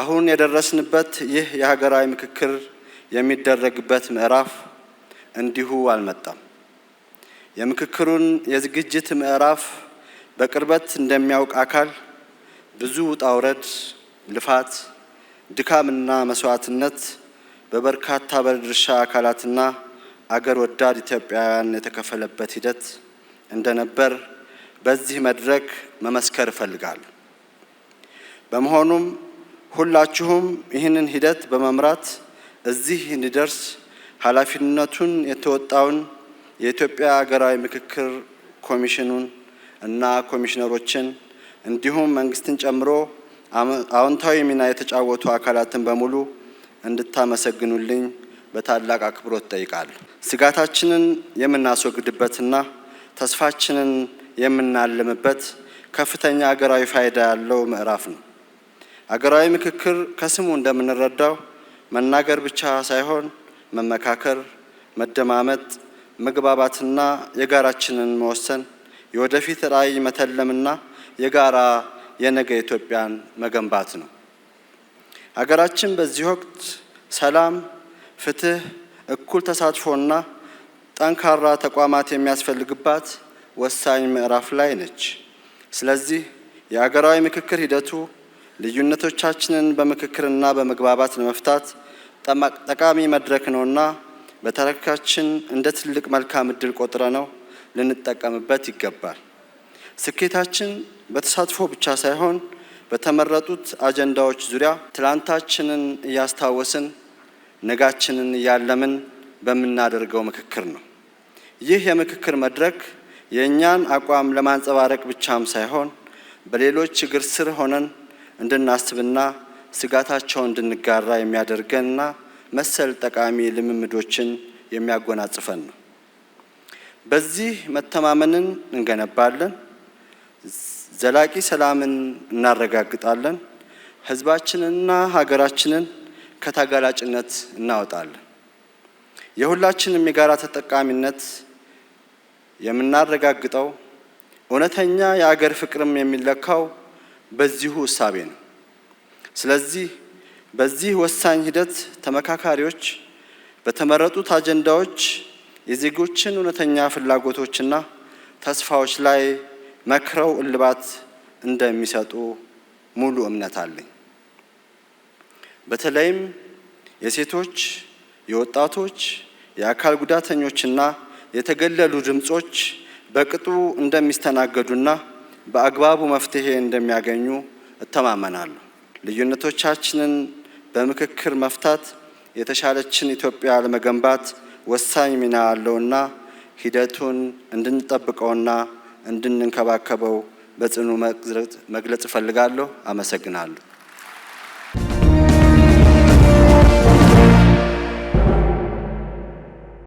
አሁን የደረስንበት ይህ የሀገራዊ ምክክር የሚደረግበት ምዕራፍ እንዲሁ አልመጣም። የምክክሩን የዝግጅት ምዕራፍ በቅርበት እንደሚያውቅ አካል ብዙ ውጣ ውረድ፣ ልፋት፣ ድካምና መስዋዕትነት በበርካታ ባለድርሻ አካላትና አገር ወዳድ ኢትዮጵያውያን የተከፈለበት ሂደት እንደነበር በዚህ መድረክ መመስከር እፈልጋለሁ። በመሆኑም ሁላችሁም ይህንን ሂደት በመምራት እዚህ እንዲደርስ ኃላፊነቱን የተወጣውን የኢትዮጵያ ሀገራዊ ምክክር ኮሚሽኑን እና ኮሚሽነሮችን እንዲሁም መንግስትን ጨምሮ አዎንታዊ ሚና የተጫወቱ አካላትን በሙሉ እንድታመሰግኑልኝ በታላቅ አክብሮት ጠይቃለሁ። ስጋታችንን የምናስወግድበትና ተስፋችንን የምናልምበት ከፍተኛ ሀገራዊ ፋይዳ ያለው ምዕራፍ ነው። ሀገራዊ ምክክር ከስሙ እንደምንረዳው መናገር ብቻ ሳይሆን መመካከር፣ መደማመጥ፣ መግባባትና የጋራችንን መወሰን፣ የወደፊት ራዕይ መተለምና የጋራ የነገ ኢትዮጵያን መገንባት ነው። ሀገራችን በዚህ ወቅት ሰላም፣ ፍትህ፣ እኩል ተሳትፎና ጠንካራ ተቋማት የሚያስፈልግባት ወሳኝ ምዕራፍ ላይ ነች። ስለዚህ የሀገራዊ ምክክር ሂደቱ ልዩነቶቻችንን በምክክርና በመግባባት ለመፍታት ጠቃሚ መድረክ ነውና በታሪካችን እንደ ትልቅ መልካም ዕድል ቆጥረነው ልንጠቀምበት ይገባል። ስኬታችን በተሳትፎ ብቻ ሳይሆን በተመረጡት አጀንዳዎች ዙሪያ ትላንታችንን እያስታወስን ነጋችንን እያለምን በምናደርገው ምክክር ነው። ይህ የምክክር መድረክ የእኛን አቋም ለማንጸባረቅ ብቻም ሳይሆን በሌሎች እግር ስር ሆነን እንድናስብና ስጋታቸውን እንድንጋራ የሚያደርገንና መሰል ጠቃሚ ልምምዶችን የሚያጎናጽፈን ነው። በዚህ መተማመንን እንገነባለን፣ ዘላቂ ሰላምን እናረጋግጣለን፣ ሕዝባችንንና ሀገራችንን ከተጋላጭነት እናወጣለን። የሁላችንም የጋራ ተጠቃሚነት የምናረጋግጠው እውነተኛ የአገር ፍቅርም የሚለካው በዚሁ እሳቤ ነው። ስለዚህ በዚህ ወሳኝ ሂደት ተመካካሪዎች በተመረጡት አጀንዳዎች የዜጎችን እውነተኛ ፍላጎቶችና ተስፋዎች ላይ መክረው እልባት እንደሚሰጡ ሙሉ እምነት አለኝ። በተለይም የሴቶች፣ የወጣቶች፣ የአካል ጉዳተኞችና የተገለሉ ድምጾች በቅጡ እንደሚስተናገዱና በአግባቡ መፍትሄ እንደሚያገኙ እተማመናለሁ። ልዩነቶቻችንን በምክክር መፍታት የተሻለችን ኢትዮጵያ ለመገንባት ወሳኝ ሚና ያለውና ሂደቱን እንድንጠብቀውና እንድንንከባከበው በጽኑ መግለጽ እፈልጋለሁ። አመሰግናለሁ።